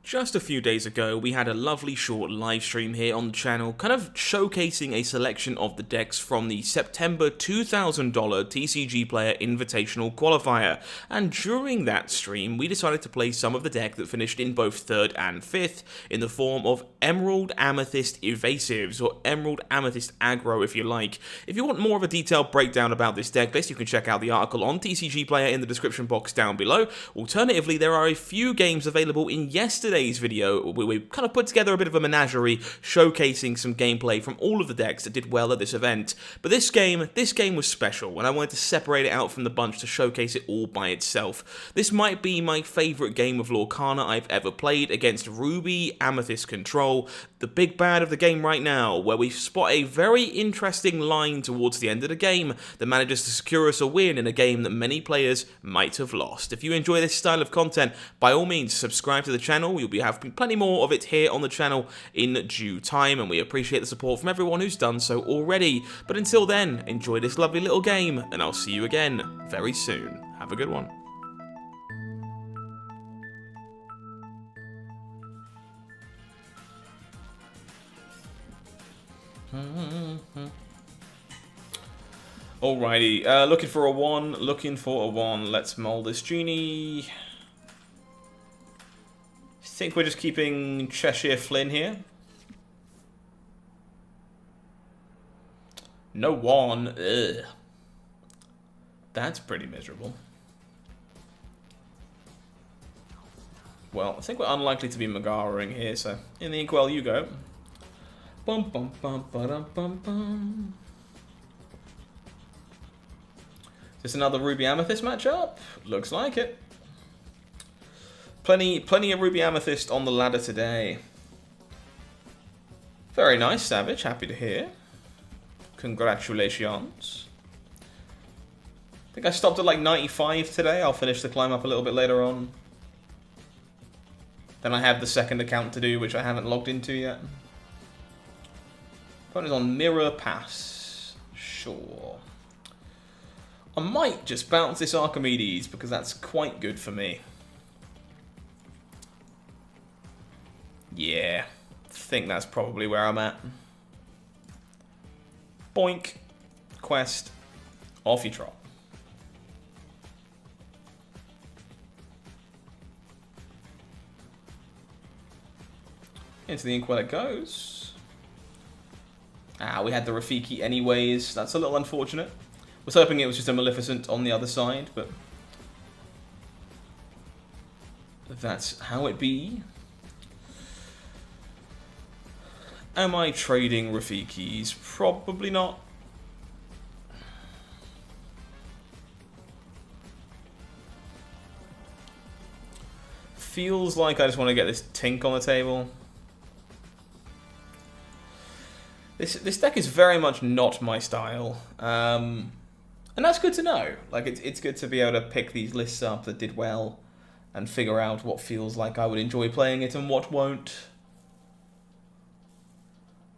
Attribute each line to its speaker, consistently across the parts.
Speaker 1: Just a few days ago, we had a lovely short live stream here on the channel, kind of showcasing a selection of the decks from the September $2,000 TCGplayer Invitational Qualifier, and during that stream, we decided to play some of the deck that finished in both 3rd and 5th, in the form of Emerald Amethyst Evasives, or Emerald Amethyst Aggro if you like. If you want more of a detailed breakdown about this deck list, you can check out the article on TCGplayer in the description box down below. Alternatively, there are a few games available in yesterday's video where we kind of put together a bit of a menagerie showcasing some gameplay from all of the decks that did well at this event. But this game was special, and I wanted to separate it out from the bunch to showcase it all by itself. This might be my favourite game of Lorcana I've ever played against Ruby Amethyst Control, the big bad of the game right now, where we spot a very interesting line towards the end of the game that manages to secure us a win in a game that many players might have lost. If you enjoy this style of content, by all means subscribe to the channel. You'll be having plenty more of it here on the channel in due time, and we appreciate the support from everyone who's done so already. But until then, enjoy this lovely little game, and I'll see you again very soon. Have a good one. Alrighty, looking for a 1, let's mold this genie. I think we're just keeping Cheshire Flynn here. No 1, ugh. That's pretty miserable. Well, I think we're unlikely to be Megara-ing here, so in the Inkwell you go. Bum bum bum ba bum bum. Is this another Ruby Amethyst matchup? Looks like it. Plenty of Ruby Amethyst on the ladder today. Very nice, Savage. Happy to hear. Congratulations. I think I stopped at like 95 today. I'll finish the climb up a little bit later on. Then I have the second account to do, which I haven't logged into yet. Phone is on Mirror Pass. Sure. I might just bounce this Archimedes because that's quite good for me. Yeah, I think that's probably where I'm at. Boink. Quest. Off you trot. Into the Inkwell it goes. Ah, we had the Rafiki anyways. That's a little unfortunate. Was hoping it was just a Maleficent on the other side, but that's how it be. Am I trading Rafikis? Probably not. Feels like I just want to get this Tink on the table. This deck is very much not my style. And that's good to know. Like, it's good to be able to pick these lists up that did well and figure out what feels like I would enjoy playing it and what won't.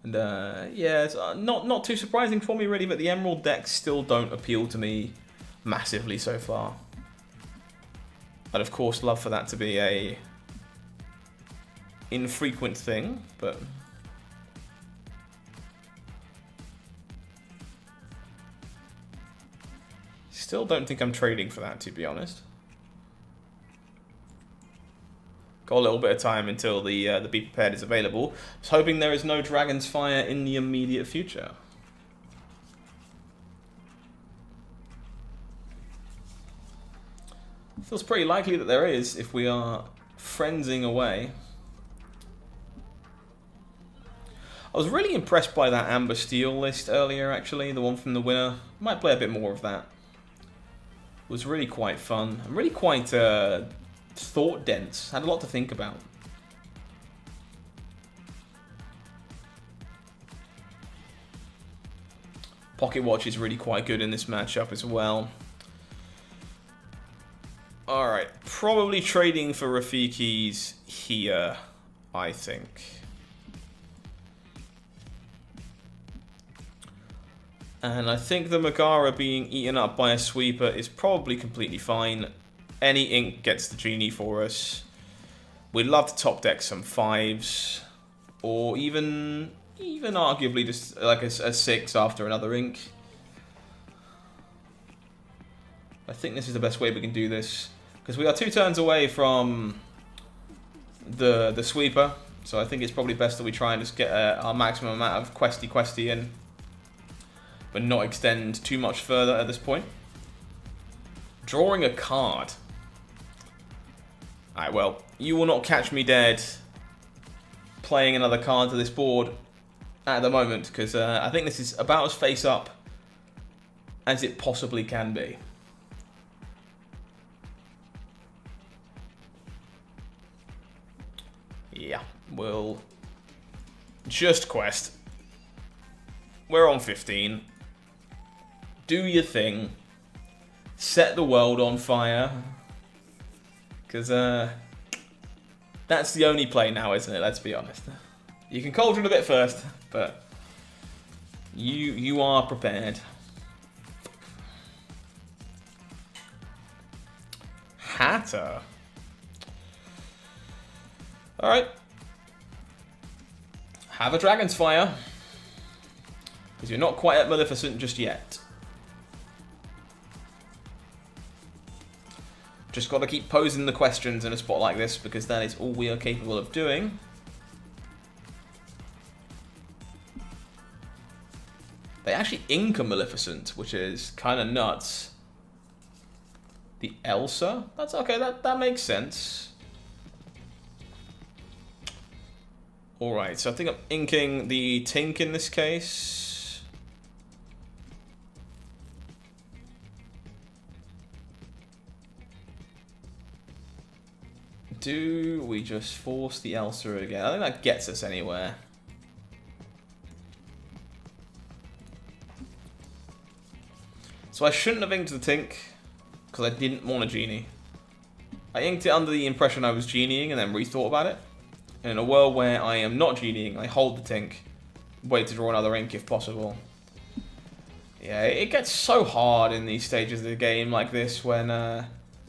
Speaker 1: And yeah, it's not too surprising for me really, but the Emerald decks still don't appeal to me massively so far. I'd of course love for that to be a infrequent thing, but still don't think I'm trading for that, to be honest. Got a little bit of time until the Be Prepared is available. Just hoping there is no Dragon's Fire in the immediate future. Feels pretty likely that there is if we are frenzing away. I was really impressed by that Amber Steel list earlier, actually, the one from the winner. Might play a bit more of that. It was really quite fun and really quite thought dense. Had a lot to think about. Pocket Watch is really quite good in this matchup as well. Alright, probably trading for Rafikis here, I think. And I think the Megara being eaten up by a sweeper is probably completely fine. Any ink gets the genie for us. We'd love to top deck some 5s, or even arguably just like a 6 after another ink. I think this is the best way we can do this, because we are 2 turns away from the sweeper, so I think it's probably best that we try and just get our maximum amount of questy in, but not extend too much further at this point. Drawing a card. Alright, well, you will not catch me dead playing another card to this board at the moment, because I think this is about as face up as it possibly can be. Yeah, we'll just quest. We're on 15. Do your thing. Set the world on fire. Because that's the only play now, isn't it? Let's be honest. You can cauldron a bit first, but you are prepared. Hatter. Alright. Have a Dragon's Fire. Because you're not quite at Maleficent just yet. Just got to keep posing the questions in a spot like this, because that is all we are capable of doing. They actually ink a Maleficent, which is kind of nuts. The Elsa? That's okay, that makes sense. Alright, so I think I'm inking the Tink in this case. Do we just force the Elsa again? I think that gets us anywhere. So I shouldn't have inked the Tink, because I didn't want a Genie. I inked it under the impression I was genieing and then rethought about it. And in a world where I am not genieing, I hold the Tink, wait to draw another ink if possible. Yeah, it gets so hard in these stages of the game like this when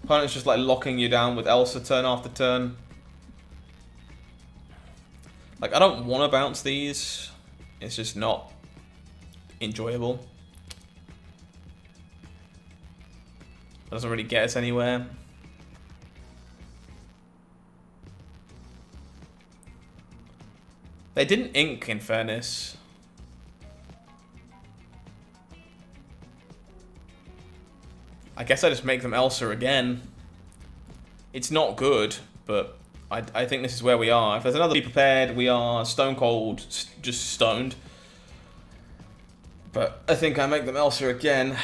Speaker 1: opponents just like locking you down with Elsa turn after turn. Like, I don't want to bounce these. It's just not enjoyable. It doesn't really get us anywhere. They didn't ink, in fairness. I guess I just make them Elsa again. It's not good, but I think this is where we are. If there's another Be Prepared, we are stone cold, just stoned. But I think I make them Elsa again.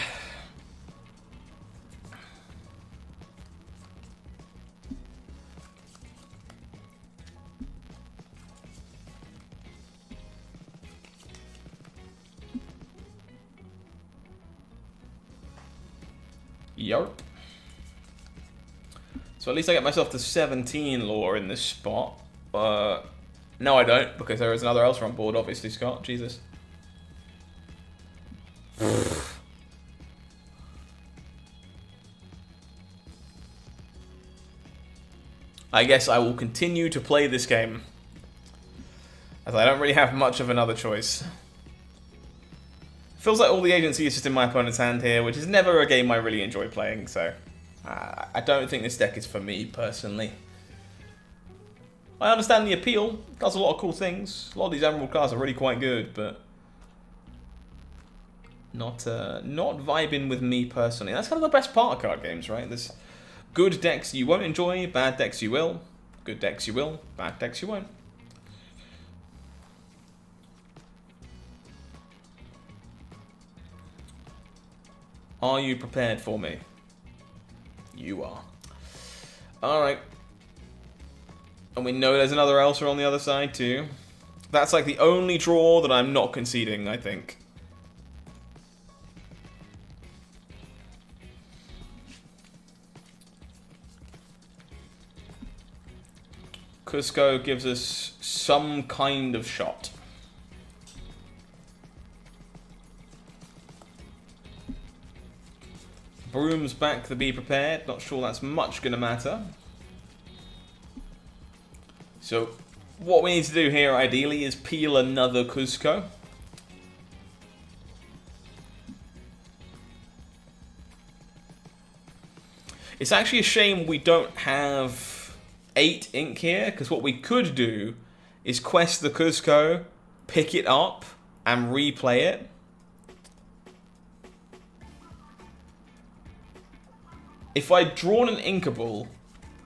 Speaker 1: Yarp. So at least I get myself to 17 lore in this spot. No, I don't, because there is another Elsa on board, obviously, Scott. Jesus. I guess I will continue to play this game, as I don't really have much of another choice. Feels like all the agency is just in my opponent's hand here, which is never a game I really enjoy playing, so I don't think this deck is for me, personally. I understand the appeal, it does a lot of cool things. A lot of these Emerald cards are really quite good, but not vibing with me, personally. That's kind of the best part of card games, right? There's good decks you won't enjoy, bad decks you will. Good decks you will, bad decks you won't. Are you prepared for me? You are. Alright. And we know there's another Elsa on the other side too. That's like the only draw that I'm not conceding, I think. Cusco gives us some kind of shot. Broom's back to Be Prepared. Not sure that's much going to matter. So what we need to do here ideally is peel another Cusco. It's actually a shame we don't have 8 ink here, because what we could do is quest the Cusco, pick it up, and replay it. If I'd drawn an inkable,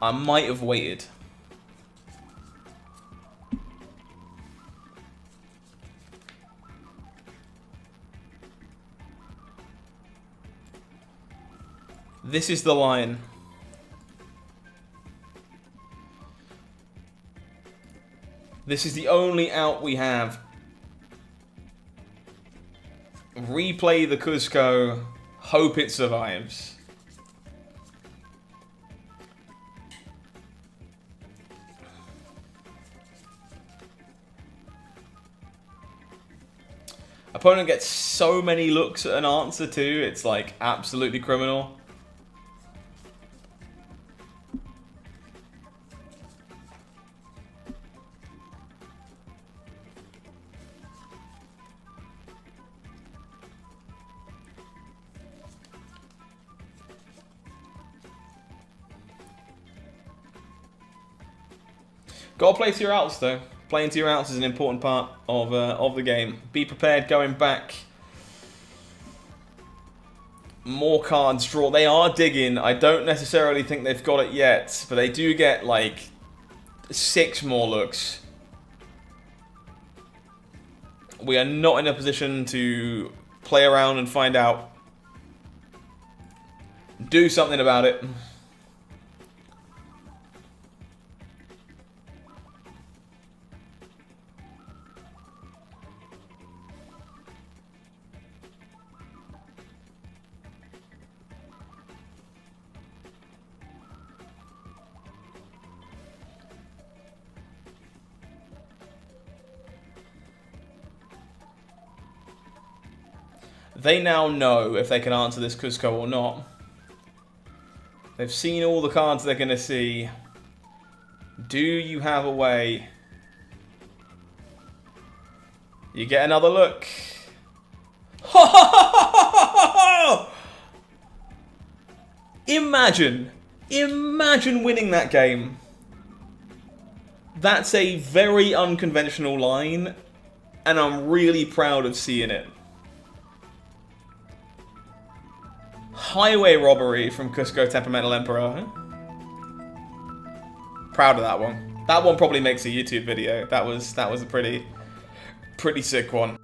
Speaker 1: I might have waited. This is the line. This is the only out we have. Replay the Cusco, hope it survives. Opponent gets so many looks at an answer too, it's like absolutely criminal. Gotta play to your outs though. Playing to your outs is an important part of the game. Be prepared going back. More cards draw. They are digging. I don't necessarily think they've got it yet, but they do get like 6 more looks. We are not in a position to play around and find out. Do something about it. They now know if they can answer this Cusco or not. They've seen all the cards they're going to see. Do you have a way? You get another look. Imagine winning that game. That's a very unconventional line, and I'm really proud of seeing it. Highway robbery from Cusco Temperamental Emperor. Proud of that one. That one probably makes a YouTube video. That was a pretty sick one.